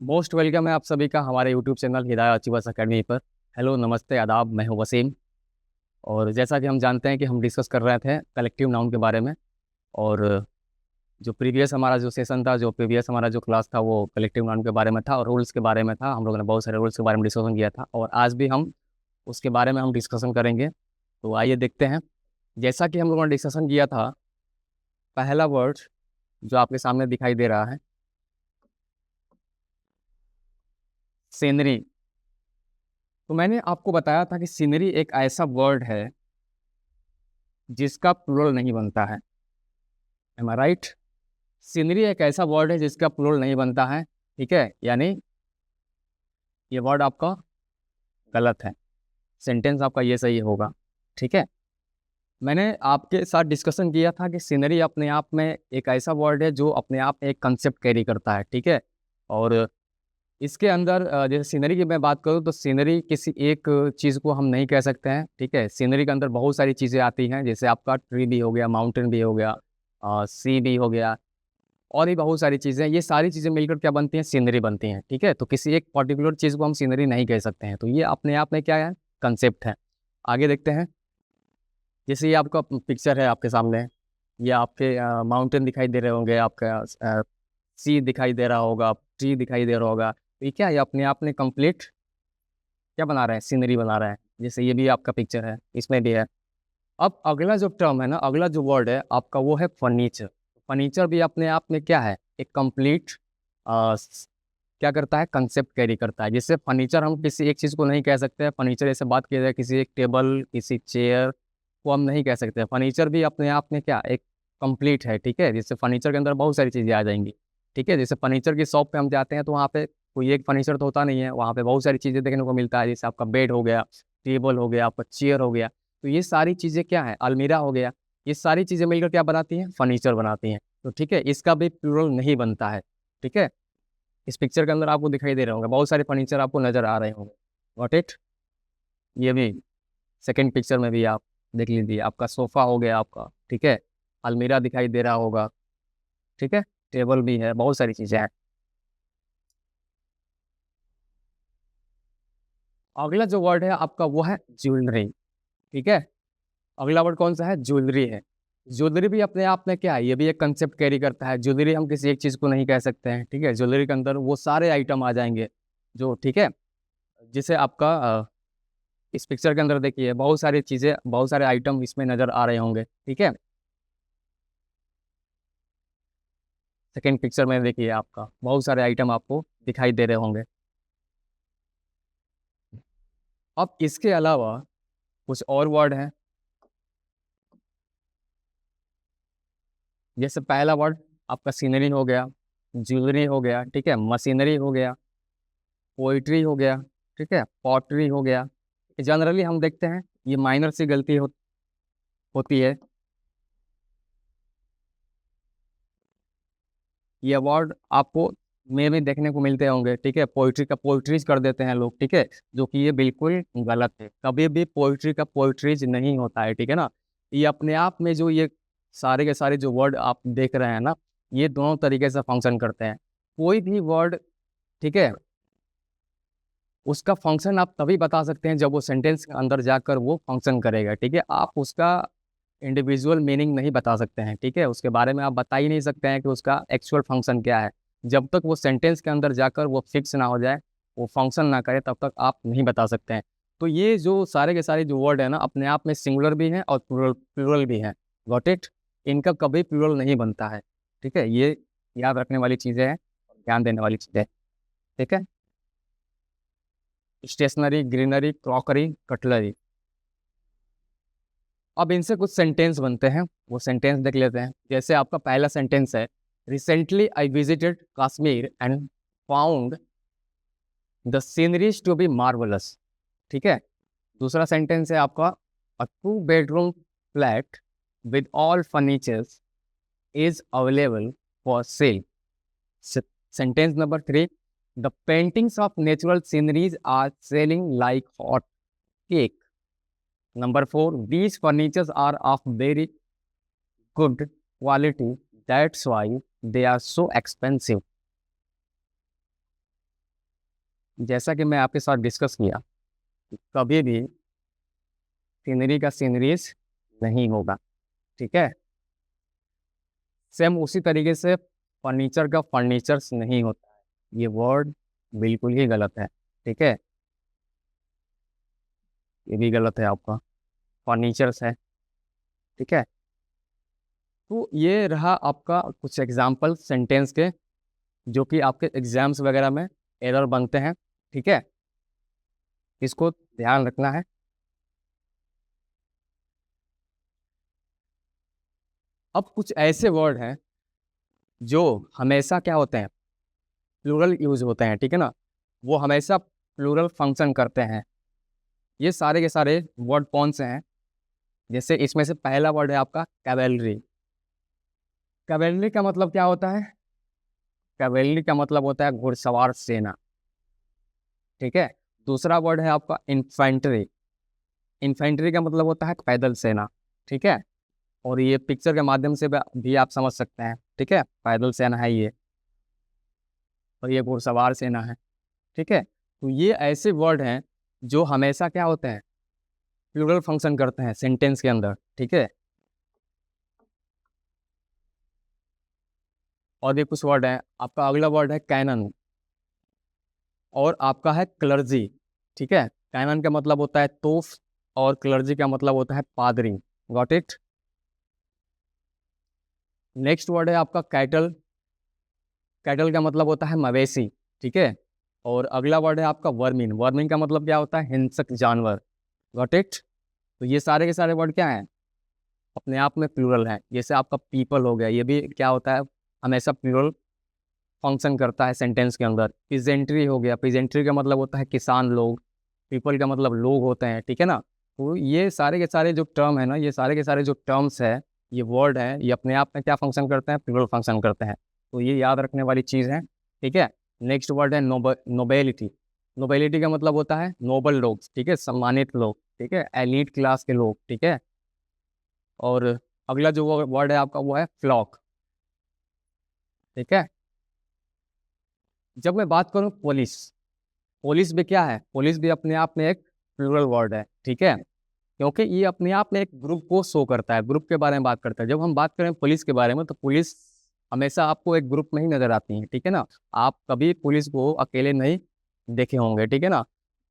Most welcome है आप सभी का हमारे यूट्यूब चैनल हिदायत अचीवर्स अकेडमी पर। हेलो, नमस्ते, आदाब। मैं हूं वसीम। और जैसा कि हम जानते हैं कि हम डिस्कस कर रहे थे कलेक्टिव नाउन के बारे में। और जो प्रीवियस हमारा जो सेशन था, जो प्रीवियस हमारा जो क्लास था, वो कलेक्टिव नाउन के बारे में था और रूल्स के बारे में था। हम लोगों ने बहुत सारे रूल्स के बारे में डिस्कशन किया था और आज भी हम उसके बारे में हम डिस्कशन करेंगे। तो आइए देखते हैं। जैसा कि हम लोगों ने डिस्कशन किया था, पहला वर्ड जो आपके सामने दिखाई दे रहा है, सीनरी। तो मैंने आपको बताया था कि सीनरी एक ऐसा वर्ड है जिसका प्लूरल नहीं बनता है। एम आई राइट? सीनरी एक ऐसा वर्ड है जिसका प्लूरल नहीं बनता है। ठीक है, यानी ये वर्ड आपका गलत है। सेंटेंस आपका ये सही होगा। ठीक है। मैंने आपके साथ डिस्कशन किया था कि सीनरी अपने आप में एक ऐसा वर्ड है जो अपने आप में एक कंसेप्ट कैरी करता है। ठीक है। और इसके अंदर जैसे सीनरी की मैं बात करूँ तो सीनरी किसी एक चीज़ को हम नहीं कह सकते हैं। ठीक है। सीनरी के अंदर बहुत सारी चीज़ें आती हैं, जैसे आपका ट्री भी हो गया, माउंटेन भी हो गया, सी भी हो गया, और भी बहुत सारी चीज़ें। ये सारी चीज़ें मिलकर क्या बनती हैं? सीनरी बनती हैं। ठीक है। तो किसी एक पर्टिकुलर चीज़ को हम सीनरी नहीं कह सकते हैं। तो ये अपने आप में क्या है? कंसेप्ट है। आगे देखते हैं। जैसे ये आपका पिक्चर है आपके सामने, ये आपके माउंटेन दिखाई दे रहे होंगे, आपका सी दिखाई दे रहा होगा, ट्री दिखाई दे रहा होगा। तो ये क्या है? ये अपने आप में कंप्लीट क्या बना रहे हैं? सीनरी बना रहे हैं। जैसे ये भी आपका पिक्चर है, इसमें भी है। अब अगला जो टर्म है ना, अगला जो वर्ड है आपका, वो है फर्नीचर। फर्नीचर भी अपने आप में क्या है? एक कंप्लीट क्या करता है? कंसेप्ट कैरी करता है। जैसे फर्नीचर हम किसी एक चीज़ को नहीं कह सकते हैं। फर्नीचर जैसे बात की जाए किसी एक टेबल, किसी चेयर को हम नहीं कह सकते। फर्नीचर भी अपने आप में क्या? एक कंप्लीट है। ठीक है। जैसे फर्नीचर के अंदर बहुत सारी चीज़ें आ जाएंगी। ठीक है। जैसे फर्नीचर की शॉप पे हम जाते हैं तो वहाँ पे कोई एक फर्नीचर तो होता नहीं है, वहाँ पे बहुत सारी चीज़ें देखने को मिलता है। जैसे आपका बेड हो गया, टेबल हो गया, आपका चेयर हो गया। तो ये सारी चीज़ें क्या है? अलमीरा हो गया। ये सारी चीज़ें मिलकर क्या बनाती हैं? फर्नीचर बनाती हैं। तो ठीक है, इसका भी प्लूरल नहीं बनता है। ठीक है। इस पिक्चर के अंदर आपको दिखाई दे रहे होंगे, बहुत सारे फर्नीचर आपको नजर आ रहे होंगे। Got it? ये भी सेकंड पिक्चर में भी आप देख लीजिए, आपका सोफा हो गया आपका। ठीक है। अलमीरा दिखाई दे रहा होगा। ठीक है। टेबल भी है, बहुत सारी चीजें हैं। अगला जो वर्ड है आपका वो है ज्वेलरी। ठीक है। अगला वर्ड कौन सा है? ज्वेलरी है। ज्वेलरी भी अपने आप में क्या है? ये भी एक कंसेप्ट कैरी करता है। ज्वेलरी हम किसी एक चीज को नहीं कह सकते हैं। ठीक है। ज्वेलरी के अंदर वो सारे आइटम आ जाएंगे जो, ठीक है, जिसे आपका इस पिक्चर के अंदर देखिए बहुत सारी चीजें, बहुत सारे आइटम इसमें नजर आ रहे होंगे। ठीक है। सेकेंड पिक्चर में देखिए आपका बहुत सारे आइटम आपको दिखाई दे रहे होंगे। अब इसके अलावा कुछ और वर्ड हैं। जैसे पहला वर्ड आपका सीनरी हो गया, ज्वेलरी हो गया, ठीक है, मशीनरी हो गया, पोइट्री हो गया, ठीक है, पॉटरी हो गया। जनरली हम देखते हैं ये माइनर सी गलती होती है। ये वर्ड आपको में भी देखने को मिलते होंगे। ठीक है। पोइट्री का पोइट्रीज कर देते हैं लोग। ठीक है। जो कि ये बिल्कुल गलत है। कभी भी पोइट्री का पोइट्रीज नहीं होता है। ठीक है ना। ये अपने आप में जो ये सारे के सारे जो वर्ड आप देख रहे हैं ना, ये दोनों तरीके से फंक्शन करते हैं। कोई भी वर्ड, ठीक है, उसका फंक्शन आप तभी बता सकते हैं जब वो सेंटेंस के अंदर जाकर वो फंक्शन करेगा। ठीक है। आप उसका इंडिविजुअल मीनिंग नहीं बता सकते हैं। ठीक है। उसके बारे में आप बता ही नहीं सकते हैं कि उसका एक्चुअल फंक्शन क्या है। जब तक वो सेंटेंस के अंदर जाकर वो फिक्स ना हो जाए, वो फंक्शन ना करे, तब तक आप नहीं बता सकते हैं। तो ये जो सारे के सारे जो वर्ड है ना, अपने आप में सिंगुलर भी हैं और प्लूरल प्लूरल भी हैं। Got it? इनका कभी प्लूरल नहीं बनता है। ठीक है। ये याद रखने वाली चीज़ें हैं, ध्यान देने वाली चीज़ें। ठीक है। Stationery, greenery, crockery, cutlery. अब इनसे कुछ सेंटेंस बनते हैं, वो सेंटेंस देख लेते हैं। जैसे आपका पहला सेंटेंस है, recently I visited Kashmir and found the sceneries to be marvellous. ठीक है। दूसरा सेंटेंस है आपका, a 2 bedroom flat with all furnitures is available for sale. Sentence number 3, the paintings of natural sceneries are selling like hot cake. Number 4, these furnitures are of very good quality. That's why they are so expensive. जैसा कि मैं आपके साथ discuss किया, कभी भी scenery का sceneries नहीं होगा, ठीक है। सेम उसी तरीके से फर्नीचर का फर्नीचर्स नहीं होता है, ये वर्ड बिल्कुल ही गलत है, ठीक है। ये भी गलत है आपका, फर्नीचर्स है, ठीक है। तो ये रहा आपका कुछ एग्जाम्पल सेंटेंस के, जो कि आपके एग्जाम्स वगैरह में एरर बनते हैं, ठीक है। इसको ध्यान रखना है। अब कुछ ऐसे वर्ड हैं जो हमेशा क्या होते हैं, प्लूरल यूज होते हैं, ठीक है ना। वो हमेशा प्लूरल फंक्शन करते हैं। ये सारे के सारे वर्ड कौन से हैं? जैसे इसमें से पहला वर्ड है आपका कैवेलरी। कैवेलरी का मतलब क्या होता है? कैवेलरी का मतलब होता है घुड़सवार सेना, ठीक है। दूसरा वर्ड है आपका इन्फेंट्री। इन्फेंट्री का मतलब होता है पैदल सेना, ठीक है। और ये पिक्चर के माध्यम से भी आप समझ सकते हैं, ठीक है। पैदल सेना है ये, और ये घुड़सवार सेना है, ठीक है। तो ये ऐसे वर्ड हैं जो हमेशा क्या होते हैं, प्लूरल फंक्शन करते हैं सेंटेंस के अंदर, ठीक है। और ये कुछ वर्ड है, आपका अगला वर्ड है कैनन, और आपका है क्लर्जी, ठीक है। कैनन का मतलब होता है तोफ, और क्लर्जी का मतलब होता है पादरी। Got it. नेक्स्ट वर्ड है आपका कैटल। कैटल का मतलब होता है मवेशी, ठीक है। और अगला वर्ड है आपका वर्मिन। वर्मिन का मतलब क्या होता है, हिंसक जानवर। Got it. तो ये सारे के सारे वर्ड क्या हैं, अपने आप में प्लूरल हैं। जैसे आपका पीपल हो गया, ये भी क्या होता है, हमेशा प्लूरल फंक्शन करता है सेंटेंस के अंदर। पिजेंट्री हो गया, पिजेंट्री का मतलब होता है किसान लोग। पीपल का मतलब लोग होते हैं, ठीक है ना। तो ये सारे के सारे जो टर्म है ना, ये सारे के सारे जो टर्म्स है, ये वर्ड है, ये अपने आप में क्या फंक्शन करते हैं, प्लूरल फंक्शन करते हैं। तो ये याद रखने वाली चीज़ है, ठीक है। नेक्स्ट वर्ड है नोबेलिटी। नोबेलिटी का मतलब होता है नोबल लोग, ठीक है, सम्मानित लोग, ठीक है, एलीट क्लास के लोग, ठीक है। और अगला जो वर्ड है आपका वो है फ्लॉक, ठीक है। जब मैं बात करूं पुलिस, पुलिस भी क्या है, पुलिस भी अपने आप में एक प्लूरल वर्ड है, ठीक है। क्योंकि ये अपने आप में एक ग्रुप को शो करता है, ग्रुप के बारे में बात करता है। जब हम बात करें पुलिस के बारे में, तो पुलिस हमेशा आपको एक ग्रुप में ही नजर आती है, ठीक है ना। आप कभी पुलिस को अकेले नहीं देखे होंगे, ठीक है ना।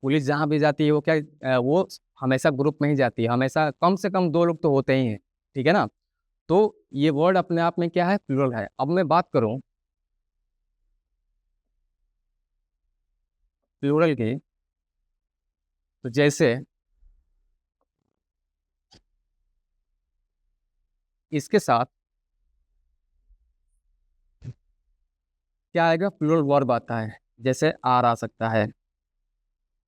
पुलिस जहाँ भी जाती है वो क्या, वो हमेशा ग्रुप में ही जाती है, हमेशा कम से कम दो लोग तो होते ही हैं, ठीक है ना। तो ये वर्ड अपने आप में क्या है, प्लूरल है। अब मैं बात करूं प्लूरल की, तो जैसे इसके साथ क्या आएगा, प्लूरल वर्ब आता है। जैसे आर आ सकता है,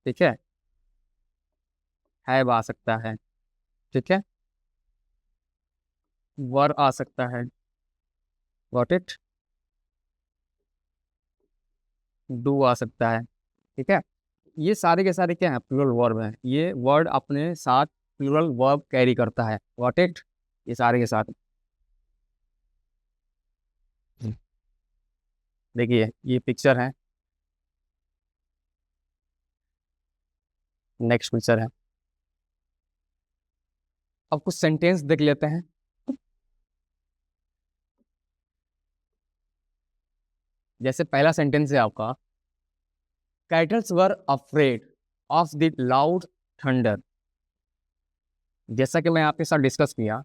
ठीक है, हैव आ सकता है, ठीक है, वर आ सकता है, गॉट इट, डू आ सकता है, ठीक है। ये सारे के सारे क्या है, प्लूरल वर्ब है। ये वर्ड अपने साथ प्लूरल वर्ब कैरी करता है, गॉट इट, ये सारे के साथ। देखिए ये पिक्चर है, नेक्स्ट पिक्चर है। अब कुछ सेंटेंस देख लेते हैं। जैसे पहला सेंटेंस है आपका, kettles were afraid of the loud thunder. जैसा कि मैं आपके साथ डिस्कस किया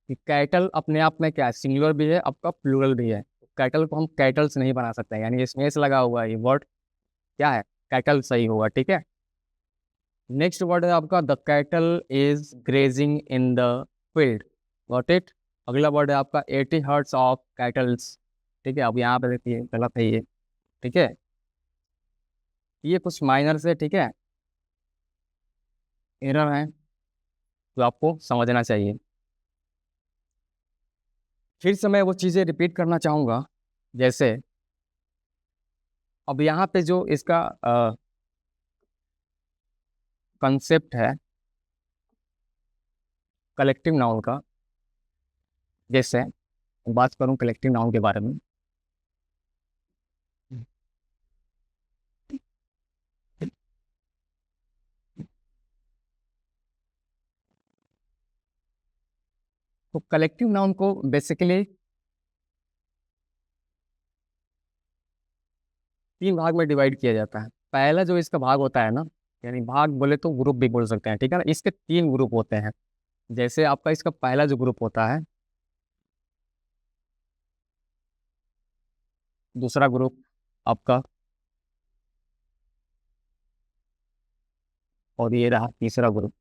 कि कैटल अपने आप में क्या है, सिंगुलर भी है, आपका प्लूरल भी है। कैटल को हम कैटल्स नहीं बना सकते, यानी इसमें से लगा हुआ है, ये वर्ड क्या है, कैटल सही होगा, ठीक है। नेक्स्ट वर्ड है आपका the cattle is grazing in the field, got it. अगला वर्ड है आपका 80 हर्ट्स ऑफ कैटल्स, ठीक है। अब यहाँ पे देखिए गलत है ये, ठीक है। ये कुछ माइनर से, ठीक है, एरर है, तो आपको समझना चाहिए। फिर से मैं वो चीज़ें रिपीट करना चाहूँगा। जैसे अब यहाँ पे जो इसका कंसेप्ट है कलेक्टिव नाउन का, जैसे बात करूँ कलेक्टिव नाउन के बारे में, तो कलेक्टिव नाउन को बेसिकली 3 भाग में डिवाइड किया जाता है। पहला जो इसका भाग होता है ना, यानी भाग बोले तो ग्रुप भी बोल सकते हैं, ठीक है ना। इसके 3 ग्रुप होते हैं। जैसे आपका इसका पहला जो ग्रुप होता है, दूसरा ग्रुप आपका, और ये रहा तीसरा ग्रुप।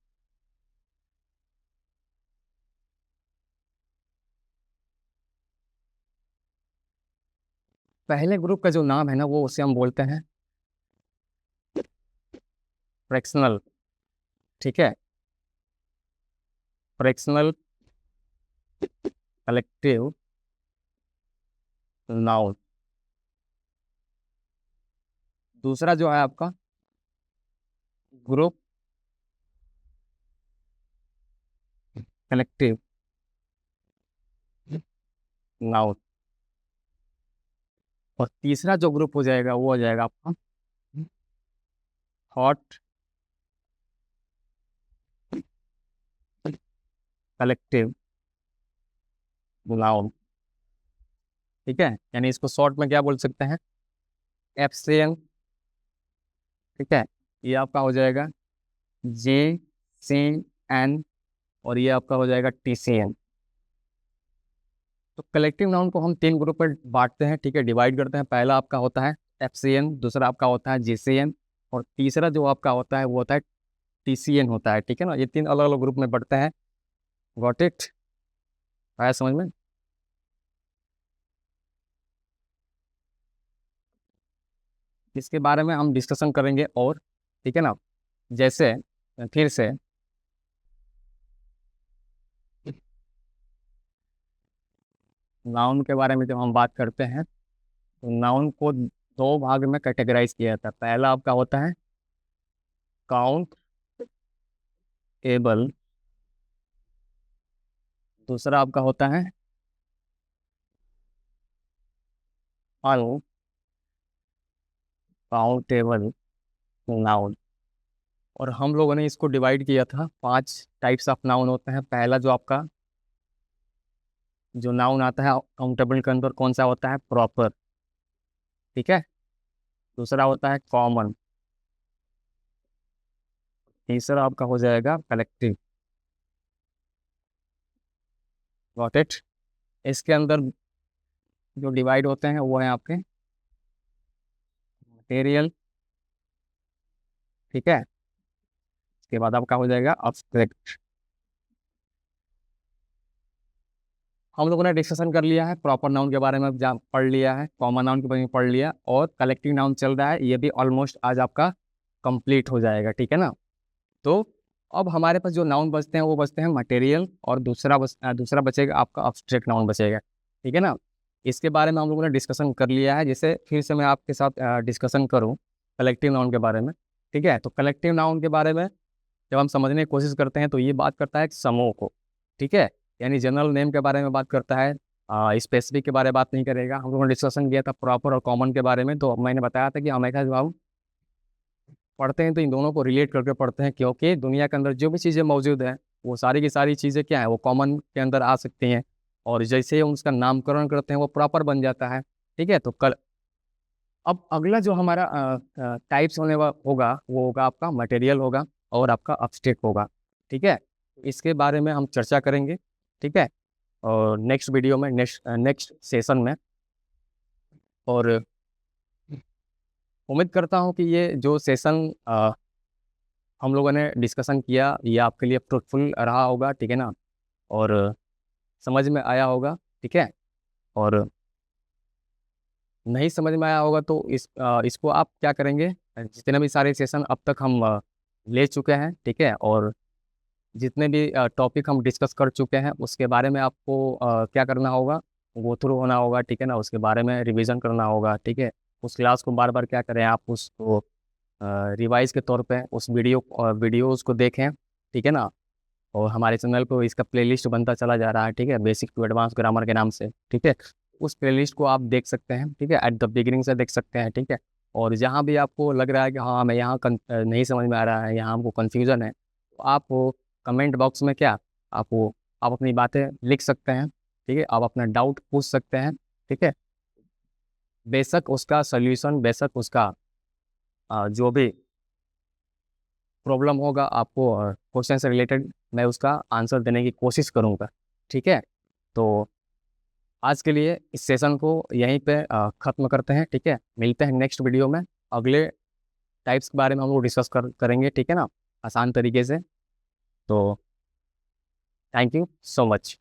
पहले ग्रुप का जो नाम है ना, वो उसे हम बोलते हैं फ्रैक्शनल, ठीक है, फ्रैक्शनल कलेक्टिव नाउन। दूसरा जो है आपका ग्रुप कलेक्टिव नाउन। और तीसरा जो ग्रुप हो जाएगा वो हो जाएगा आपका थॉट कलेक्टिव नाउन, ठीक है। यानी इसको शॉर्ट में क्या बोल सकते हैं, एफसीएन, ठीक है। ये आपका हो जाएगा JCN, और ये आपका हो जाएगा TCN। तो कलेक्टिव नाउन को हम 3 ग्रुप पर बांटते हैं, ठीक है, डिवाइड करते हैं। पहला आपका होता है FCN, दूसरा आपका होता है JCN, और तीसरा जो आपका होता है वो होता है TCN होता है, ठीक है ना। ये 3 अलग अलग ग्रुप में बढ़ते हैं। गॉट इट, आया समझ में। इसके बारे में हम डिस्कशन करेंगे और, ठीक है ना। जैसे फिर से नाउन के बारे में जब हम बात करते हैं, तो नाउन को 2 भाग में कैटेगराइज किया जाता है। पहला आपका होता है काउंट एबल, दूसरा आपका होता है अनकाउंटेबल नाउन। और हम लोगों ने इसको डिवाइड किया था, 5 टाइप्स ऑफ नाउन होते हैं। पहला जो आपका जो नाउन आता है काउंटेबल के अंदर, कौन सा होता है, प्रॉपर, ठीक है। दूसरा होता है कॉमन, तीसरा आपका हो जाएगा कलेक्टिव। Got it. इसके अंदर जो डिवाइड होते हैं वो है आपके मटेरियल, ठीक है। इसके बाद आपका हो जाएगा अब्स्ट्रैक्ट। हम लोगों ने डिस्कशन कर लिया है प्रॉपर नाउन के बारे में, पढ़ लिया है, कॉमन नाउन के बारे में पढ़ लिया, और कलेक्टिव नाउन चल रहा है, ये भी ऑलमोस्ट आज आपका कंप्लीट हो जाएगा, ठीक है ना। तो अब हमारे पास जो नाउन बचते हैं वो बचते हैं मटेरियल, और दूसरा बचेगा आपका अब्स्ट्रैक्ट नाउन बचेगा, ठीक है ना। इसके बारे में हम लोगों ने डिस्कशन कर लिया है। जैसे फिर से मैं आपके साथ डिस्कशन करूँ कलेक्टिव नाउन के बारे में, ठीक है। तो कलेक्टिव नाउन के बारे में जब हम समझने की कोशिश करते हैं तो ये बात करता है समूह को, ठीक है। यानी जनरल नेम के बारे में बात करता है, स्पेसिफिक के बारे में बात नहीं करेगा। हम लोगों ने डिस्कशन किया था प्रॉपर और कॉमन के बारे में, तो मैंने बताया था कि हमेशा जब हम पढ़ते हैं तो इन दोनों को रिलेट करके पढ़ते हैं, क्योंकि दुनिया के अंदर जो भी चीज़ें मौजूद हैं वो सारी की सारी चीज़ें क्या है, वो कॉमन के अंदर आ सकती हैं, और जैसे हम उसका नामकरण करते हैं वो प्रॉपर बन जाता है, ठीक है। तो कल अब अगला जो हमारा टाइप्स होगा वो होगा आपका मटेरियल होगा और आपका अब्स्ट्रैक्ट होगा, ठीक है। इसके बारे में हम चर्चा करेंगे, ठीक है, और नेक्स्ट वीडियो में, नेक्स्ट सेशन में। और उम्मीद करता हूँ कि ये जो सेशन हम लोगों ने डिस्कशन किया ये आपके लिए फ्रूटफुल रहा होगा, ठीक है ना, और समझ में आया होगा, ठीक है। और नहीं समझ में आया होगा तो इसको आप क्या करेंगे, जितने भी सारे सेशन अब तक हम ले चुके हैं, ठीक है, और जितने भी टॉपिक हम डिस्कस कर चुके हैं उसके बारे में आपको क्या करना होगा, गो थ्रू होना होगा, ठीक है ना, उसके बारे में रिवीजन करना होगा, ठीक है। उस क्लास को बार बार क्या करें, आप उसको रिवाइज के तौर पे उस वीडियोस को देखें, ठीक है ना। और हमारे चैनल पे इसका प्लेलिस्ट बनता चला जा रहा है, ठीक है, बेसिक टू एडवांस ग्रामर के नाम से, ठीक है। उस प्लेलिस्ट को आप देख सकते हैं, ठीक है, एट द बिगिनिंग से देख सकते हैं, ठीक है। और जहाँ भी आपको लग रहा है कि हाँ हमें यहाँ नहीं समझ में आ रहा है, यहाँ हमको कन्फ्यूजन है, तो आप वो कमेंट बॉक्स में क्या आप वो आप अपनी बातें लिख सकते हैं, ठीक है, आप अपना डाउट पूछ सकते हैं, ठीक है। बेशक उसका सोल्यूशन, बेशक उसका जो भी प्रॉब्लम होगा आपको क्वेश्चन से रिलेटेड, मैं उसका आंसर देने की कोशिश करूँगा, ठीक है। तो आज के लिए इस सेशन को यहीं पे ख़त्म करते हैं, ठीक है। मिलते हैं नेक्स्ट वीडियो में, अगले टाइप्स के बारे में हम लोग डिस्कस करेंगे, ठीक है ना, आसान तरीके से। तो थैंक यू सो मच।